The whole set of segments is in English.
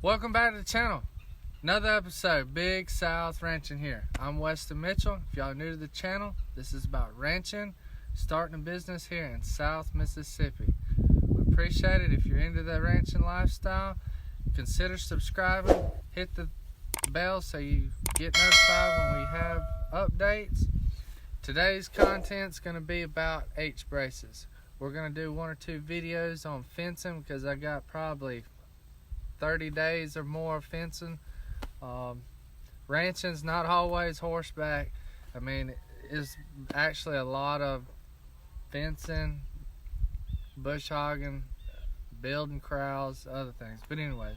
Welcome back to the channel. Another episode, Big South Ranching here. I'm Weston Mitchell. If y'all are new to the channel, this is about ranching, starting a business here in South Mississippi. We appreciate it. If you're into the ranching lifestyle, consider subscribing. Hit the bell so you get notified when we have updates. Today's content's going to be about H-braces. We're going to do one or two videos on fencing because I got probably 30 days or more of fencing. Ranching's not always horseback. I mean, it's actually a lot of fencing, bush hogging, building corrals, other things. But anyway,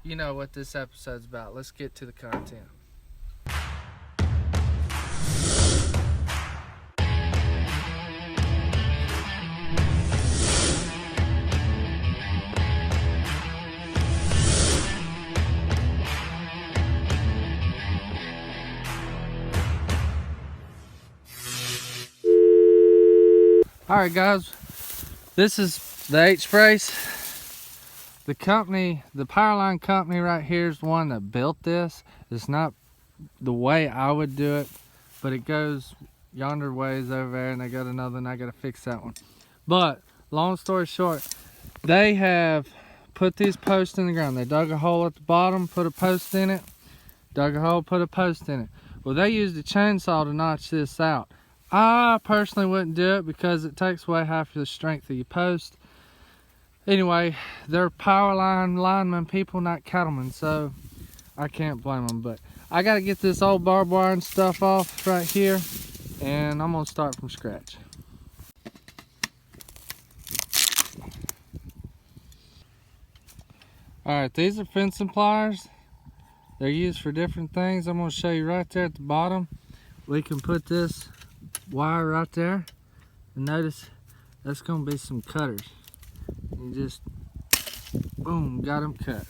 you know what this episode's about. Let's get to the content. Alright guys, this is the H-brace. The company, the Powerline company right here is the one that built this. It's not the way I would do it, but it goes yonder ways over there, and they got another one. I gotta fix that one. But long story short, they have put these posts in the ground. They dug a hole at the bottom, put a post in it, dug a hole, put a post in it. Well, they used a chainsaw to notch this out. I personally wouldn't do it because it takes away half the strength of your post. Anyway, they're Powerline linemen people, not cattlemen, so I can't blame them. But I got to get this old barbed wire and stuff off right here, and I'm going to start from scratch. Alright, these are fencing pliers. They're used for different things. I'm going to show you right there at the bottom. We can put this wire right there, and notice that's going to be some cutters. You just boom, got them cut.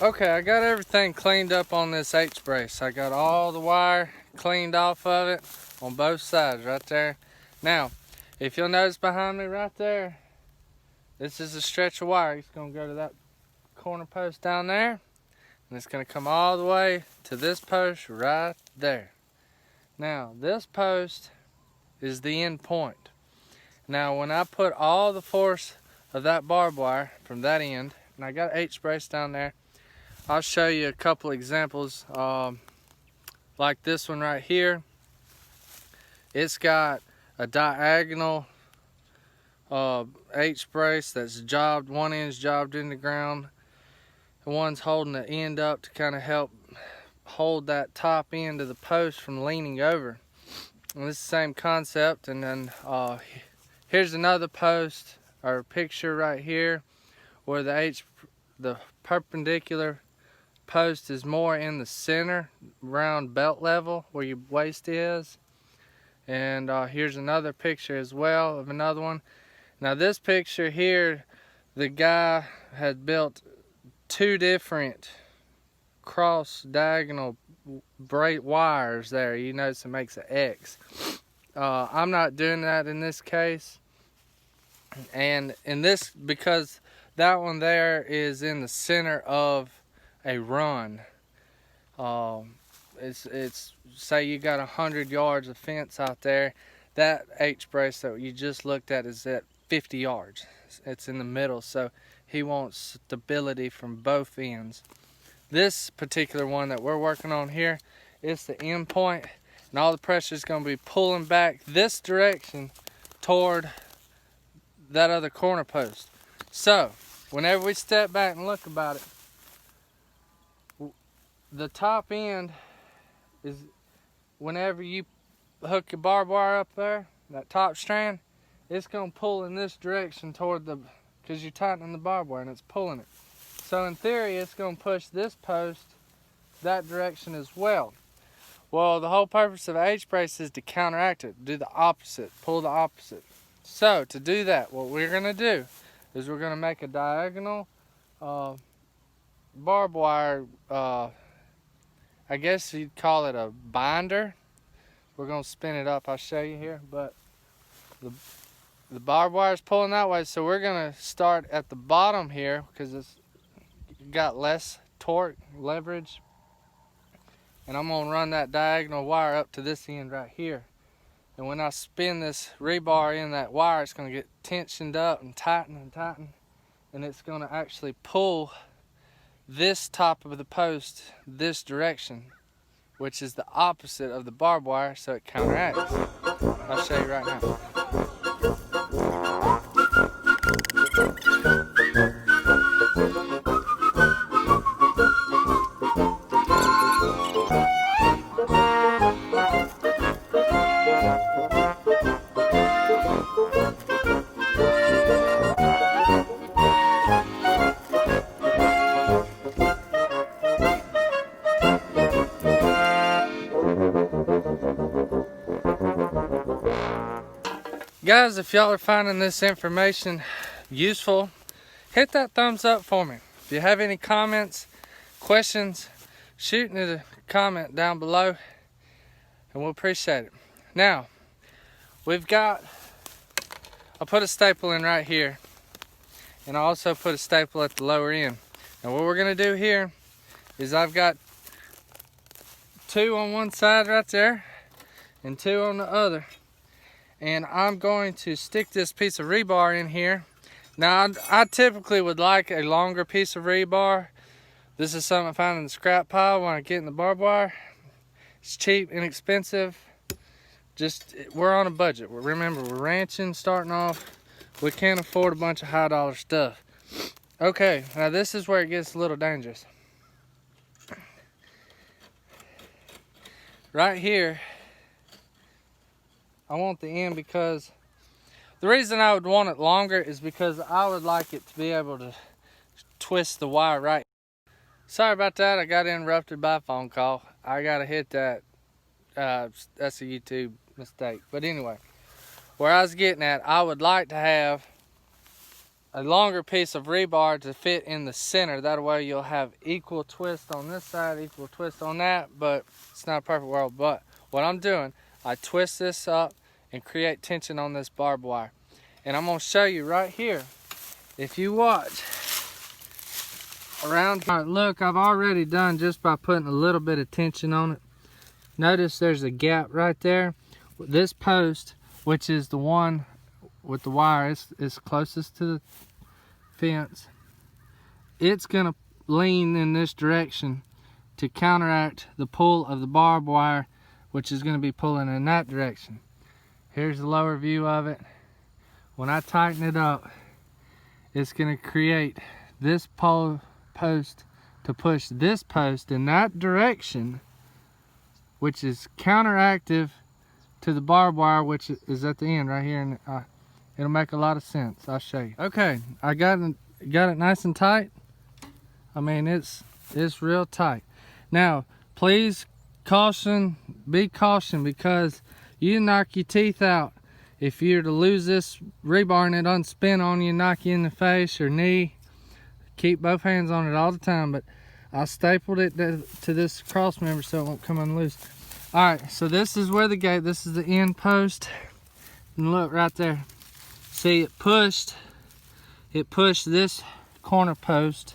Okay, I got everything cleaned up on this H-brace. I got all the wire cleaned off of it on both sides right there. Now, if you'll notice behind me right there, this is a stretch of wire. It's going to go to that corner post down there, and it's going to come all the way to this post right there. Now, this post is the end point. Now, when I put all the force of that barbed wire from that end, and I got H-brace down there, I'll show you a couple examples. Like this one right here. It's got a diagonal H-brace that's jobbed. One end's jobbed in the ground. The one's holding the end up to kind of help hold that top end of the post from leaning over. And this is the same concept. And then here's another post or picture right here where the perpendicular post is more in the center around belt level where your waist is. And here's another picture as well of another one. Now this picture here, the guy had built two different cross diagonal braid wires there. You notice it makes an X. I'm not doing that in this case, and in this, because that one there is in the center of a run. It's say you got 100 yards of fence out there. That H-brace that you just looked at is at 50 yards. It's in the middle, so he wants stability from both ends. This particular one that we're working on here, it's the end point, and all the pressure is going to be pulling back this direction toward that other corner post. So, whenever we step back and look about it, the top end is, whenever you hook your barbed wire up there, that top strand, it's going to pull in this direction toward the, because you're tightening the barbed wire and it's pulling it. So in theory, it's going to push this post that direction as well. Well, the whole purpose of H-brace is to counteract it, do the opposite, pull the opposite. So to do that, what we're going to do is we're going to make a diagonal barbed wire, I guess you'd call it a binder. We're going to spin it up, I'll show you here, but the the barbed wire is pulling that way, so we're gonna start at the bottom here because it's got less torque leverage, and I'm gonna run that diagonal wire up to this end right here. And when I spin this rebar in that wire, it's gonna get tensioned up and tighten and tighten, and it's gonna actually pull this top of the post this direction, which is the opposite of the barbed wire, so it counteracts. I'll show you right now. Guys, if y'all are finding this information useful, hit that thumbs up for me. If you have any comments, questions, shoot me a comment down below and we'll appreciate it. Now, we've got, I put a staple in right here, and I also put a staple at the lower end. Now what we're gonna do here is I've got 2 on one side right there and 2 on the other. And I'm going to stick this piece of rebar in here. Now, I typically would like a longer piece of rebar. This is something I found in the scrap pile when I get in the barbed wire. It's cheap, inexpensive. Just, we're on a budget. Remember, we're ranching, starting off. We can't afford a bunch of high dollar stuff. Okay, now this is where it gets a little dangerous. Right here, I want the end because the reason I would want it longer is because I would like it to be able to twist the wire right. Sorry about that, I got interrupted by a phone call. I gotta hit that, that's a YouTube mistake. But anyway, where I was getting at, I would like to have a longer piece of rebar to fit in the center. That way you'll have equal twist on this side, equal twist on that, but it's not a perfect world. But what I'm doing, I twist this up and create tension on this barbed wire. And I'm gonna show you right here. If you watch around here, look, I've already done just by putting a little bit of tension on it. Notice there's a gap right there. This post, which is the one with the wire is closest to the fence, it's gonna lean in this direction to counteract the pull of the barbed wire, which is gonna be pulling in that direction. Here's the lower view of it. When I tighten it up, it's gonna create this post to push this post in that direction, which is counteractive to the barbed wire, which is at the end right here, and it'll make a lot of sense. I'll show you. Okay, I got it nice and tight. I mean, it's real tight. Now, please be caution, because you knock your teeth out if you're to lose this rebar and it unspin on you, knock you in the face or knee. Keep both hands on it all the time, but I stapled it to this cross member so it won't come unloose. All right, so this is where the gate, this is the end post, and look right there. See, it pushed this corner post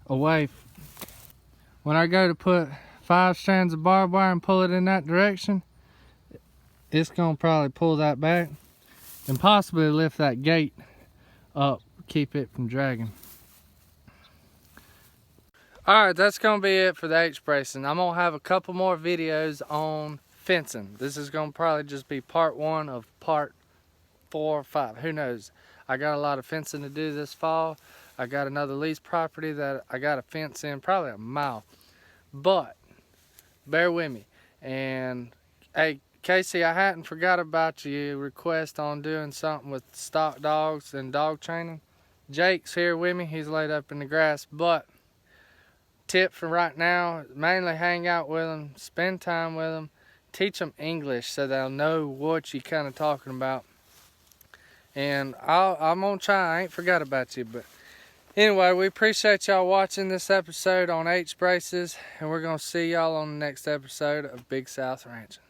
away. When I go to put 5 strands of barbed wire and pull it in that direction, it's gonna probably pull that back and possibly lift that gate up, keep it from dragging. All right, that's gonna be it for the H-bracing. I'm gonna have a couple more videos on fencing. This is gonna probably just be part 1 of part 4 or 5, who knows. I got a lot of fencing to do this fall. I got another lease property that I got a fence in, probably a mile, but bear with me. And hey, Casey, I hadn't forgot about your request on doing something with stock dogs and dog training. Jake's here with me, he's laid up in the grass, but tip for right now, mainly hang out with them, spend time with them, teach them English so they'll know what you're kind of talking about. And I'm gonna try, I ain't forgot about you. But anyway, we appreciate y'all watching this episode on H-braces, and we're gonna see y'all on the next episode of Big South Ranching.